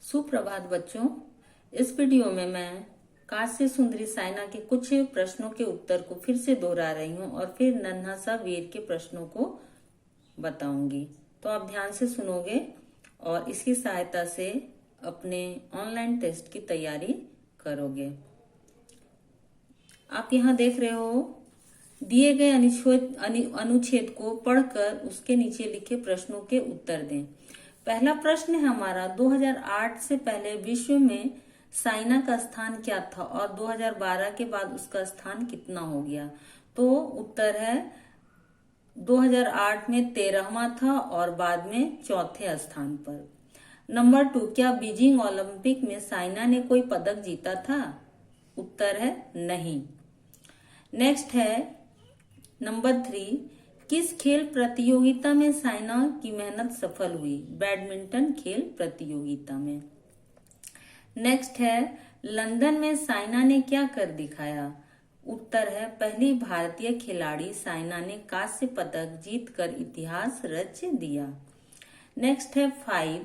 सुप्रभात बच्चों। इस वीडियो में मैं काश्य सुंदरी साइना के कुछ प्रश्नों के उत्तर को फिर से दोहरा रही हूँ और फिर नन्हा सा वीर के प्रश्नों को बताऊंगी। तो आप ध्यान से सुनोगे और इसकी सहायता से अपने ऑनलाइन टेस्ट की तैयारी करोगे। आप यहाँ देख रहे हो, दिए गए अनुच्छेद को पढ़कर उसके नीचे लिखे प्रश्नों के उत्तर दें। पहला प्रश्न है हमारा, 2008 से पहले विश्व में साइना का स्थान क्या था और 2012 के बाद उसका स्थान कितना हो गया। तो उत्तर है 2008 में 13वां था और बाद में चौथे स्थान पर। नंबर 2, क्या बीजिंग ओलंपिक में साइना ने कोई पदक जीता था? उत्तर है नहीं। नेक्स्ट है नंबर 3, किस खेल प्रतियोगिता में साइना की मेहनत सफल हुई? बैडमिंटन खेल प्रतियोगिता में। नेक्स्ट है, लंदन में साइना ने क्या कर दिखाया? उत्तर है पहली भारतीय खिलाड़ी साइना ने कांस्य पदक जीतकर इतिहास रच दिया। नेक्स्ट है 5,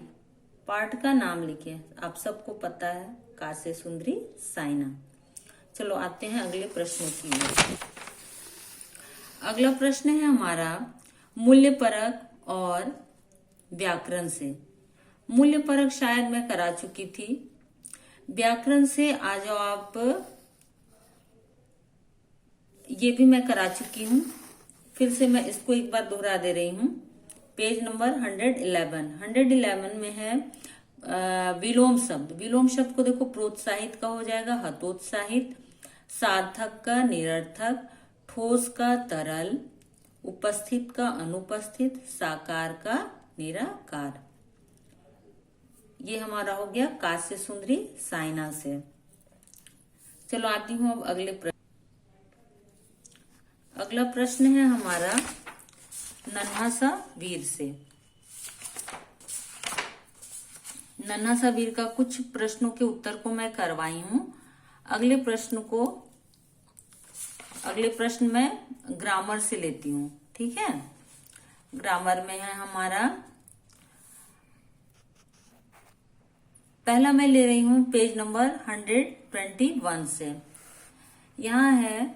पार्ट का नाम लिखे। आप सबको पता है कांस्य सुंदरी साइना। चलो आते हैं अगले प्रश्नों की ओर। अगला प्रश्न है हमारा, मूल्य परक और व्याकरण से। मूल्य परक शायद मैं करा चुकी थी। व्याकरण से आ जाओ आप, ये भी मैं करा चुकी हूँ। फिर से मैं इसको एक बार दोहरा दे रही हूँ। पेज नंबर 111 में है विलोम शब्द। विलोम शब्द को देखो, प्रोत्साहित का हो जाएगा हतोत्साहित, सार्थक का निरर्थक, ठोस का तरल, उपस्थित का अनुपस्थित, साकार का निराकार। ये हमारा हो गया कांस्य सुंदरी साइना से। चलो आती हूँ अब अगले प्रश्न। अगला प्रश्न है हमारा नन्हा सा वीर से। नन्हा सा वीर का कुछ प्रश्नों के उत्तर को मैं करवाई हूँ। अगले प्रश्न में ग्रामर से लेती हूँ, ठीक है। ग्रामर में है हमारा, पहला मैं ले रही हूँ पेज नंबर 121 से। यहाँ है,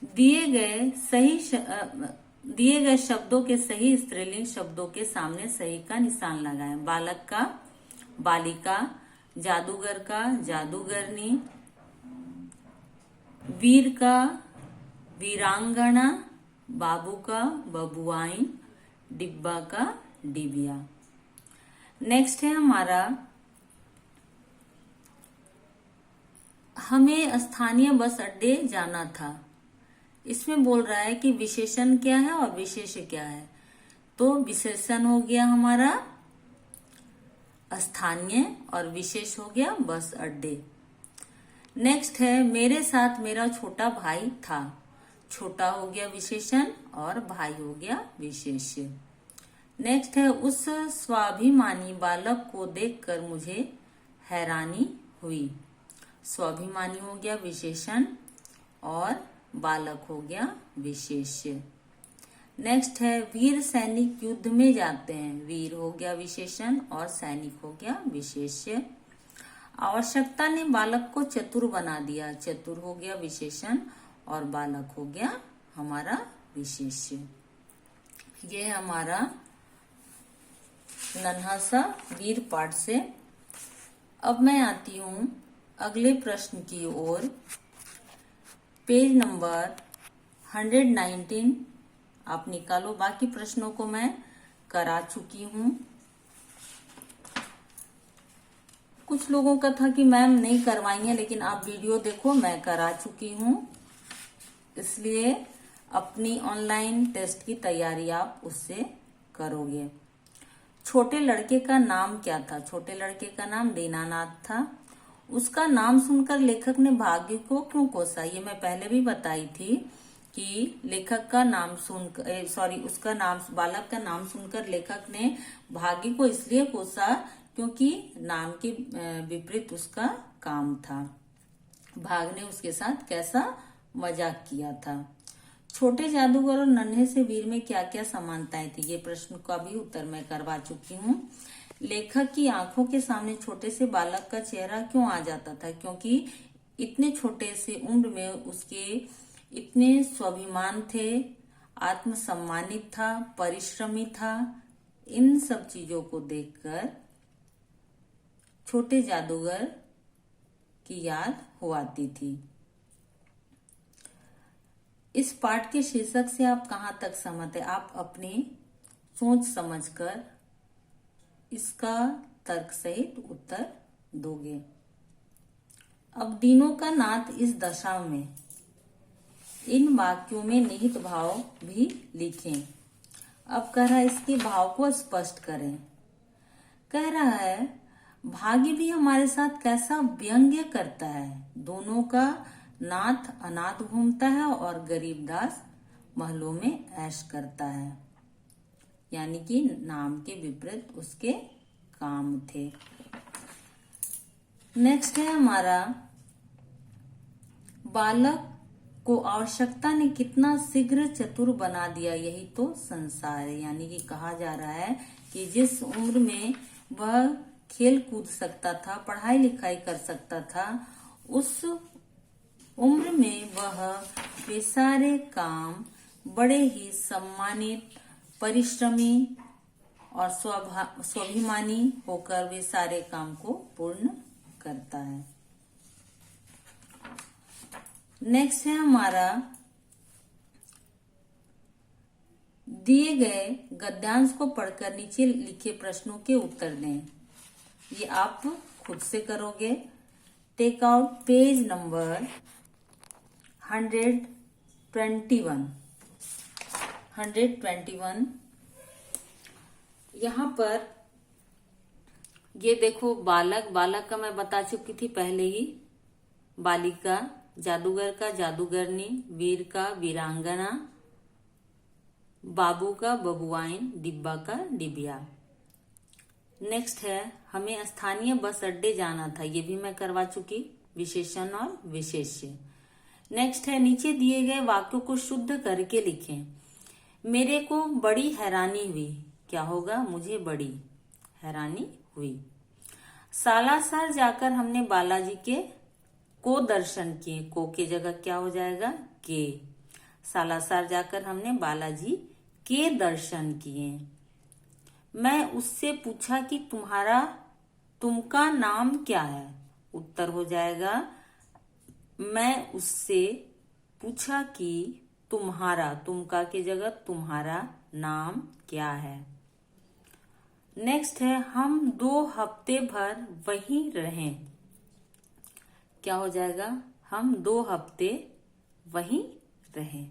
दिए गए शब्दों के सही स्त्रीलिंग शब्दों के सामने सही का निशान लगाएं। बालक का बालिका, जादूगर का जादूगरनी, वीर का वीरांगना, बाबू का बबुआइन, डिब्बा का डिबिया। नेक्स्ट है हमारा, हमें स्थानीय बस अड्डे जाना था। इसमें बोल रहा है कि विशेषण क्या है और विशेष क्या है। तो विशेषण हो गया हमारा स्थानीय और विशेष हो गया बस अड्डे। नेक्स्ट है, मेरे साथ मेरा छोटा भाई था। छोटा हो गया विशेषण और भाई हो गया विशेष्य। नेक्स्ट है, उस स्वाभिमानी बालक को देखकर मुझे हैरानी हुई। स्वाभिमानी हो गया विशेषण और बालक हो गया विशेष्य। नेक्स्ट है, वीर सैनिक युद्ध में जाते हैं। वीर हो गया विशेषण और सैनिक हो गया विशेष्य। आवश्यकता ने बालक को चतुर बना दिया। चतुर हो गया विशेषण और बालक हो गया हमारा विशेष्य। ये है हमारा नन्हा सा वीर पाठ से। अब मैं आती हूँ अगले प्रश्न की ओर। पेज नंबर 119 आप निकालो। बाकी प्रश्नों को मैं करा चुकी हूँ। कुछ लोगों का था कि मैम नहीं करवाएंगे, लेकिन आप वीडियो देखो, मैं करा चुकी हूँ। इसलिए अपनी ऑनलाइन टेस्ट की तैयारी आप उससे करोगे। छोटे लड़के का नाम क्या था? छोटे लड़के का नाम दीनानाथ था। उसका नाम सुनकर लेखक ने भाग्य को क्यों कोसा? ये मैं पहले भी बताई थी कि लेखक का नाम सुनकर उसका नाम, बालक का नाम सुनकर लेखक ने भाग्य को इसलिए कोसा क्योंकि नाम के विपरीत उसका काम था। भाग ने उसके साथ कैसा मजाक किया था। छोटे जादूगर और नन्हे से वीर में क्या क्या समानताएं थी? ये प्रश्न का भी उत्तर मैं करवा चुकी हूँ। लेखक की आंखों के सामने छोटे से बालक का चेहरा क्यों आ जाता था? क्योंकि इतने छोटे से उम्र में उसके इतने स्वाभिमान थे, आत्मसम्मानित था, परिश्रमी था। इन सब चीजों को देखकर छोटे जादूगर की याद हो आती थी। इस पाठ के शीर्षक से आप कहां तक सहमत है? आप अपनी सोच समझकर इसका तर्क सहित उत्तर दोगे। अब दिनों का नाथ इस दशा में, इन वाक्यों में निहित भाव भी लिखें। अब कह रहा है इसके भाव को स्पष्ट करें। कह रहा है भाग्य भी हमारे साथ कैसा व्यंग्य करता है। दोनों का नाथ अनाथ घूमता है और गरीबदास महलों में ऐश करता है। यानी कि नाम के विपरीत उसके काम थे। नेक्स्ट है हमारा, बालक को आवश्यकता ने कितना शीघ्र चतुर बना दिया, यही तो संसार है। यानी कि कहा जा रहा है कि जिस उम्र में वह खेल कूद सकता था, पढ़ाई लिखाई कर सकता था, उस उम्र में वह वे सारे काम बड़े ही सम्मानित, परिश्रमी और स्वाभिमानी होकर वे सारे काम को पूर्ण करता है। नेक्स्ट है हमारा, दिए गए गद्यांश को पढ़कर नीचे लिखे प्रश्नों के उत्तर दें। ये आप खुद से करोगे। Take out page number 121। यहाँ पर ये देखो, बालक का मैं बता चुकी थी पहले ही। बालिका, जादूगर का जादूगरनी, वीर का वीरांगना, बाबू का बबुआइन, डिब्बा का डिबिया। नेक्स्ट है, हमें स्थानीय बस अड्डे जाना था। ये भी मैं करवा चुकी, विशेषण और विशेष्य। नेक्स्ट है, नीचे दिए गए वाक्यों को शुद्ध करके लिखें। मेरे को बड़ी हैरानी हुई। क्या होगा? मुझे बड़ी हैरानी हुई। सालासर जाकर हमने बालाजी को दर्शन किए। को के जगह क्या हो जाएगा? के। सालासर जाकर हमने बालाजी के दर्शन किए। मैं उससे पूछा कि तुमका नाम क्या है? उत्तर हो जाएगा, मैं उससे पूछा कि तुम्हारा, तुमका के जगह तुम्हारा नाम क्या है। नेक्स्ट है, हम 2 हफ्ते भर वहीं रहे। क्या हो जाएगा? हम 2 हफ्ते वहीं रहे।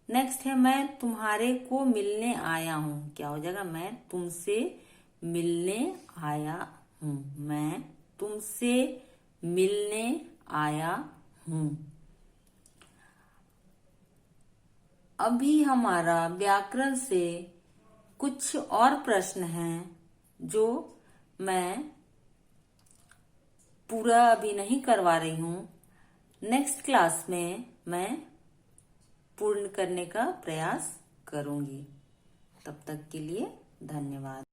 नेक्स्ट है, मैं तुम्हारे को मिलने आया हूं। क्या हो जाएगा? मैं तुमसे मिलने आया हूं। मैं तुमसे मिलने आया हूं। अभी हमारा व्याकरण से कुछ और प्रश्न हैं जो मैं पूरा अभी नहीं करवा रही हूं। नेक्स्ट क्लास में मैं पूर्ण करने का प्रयास करूंगी। तब तक के लिए धन्यवाद।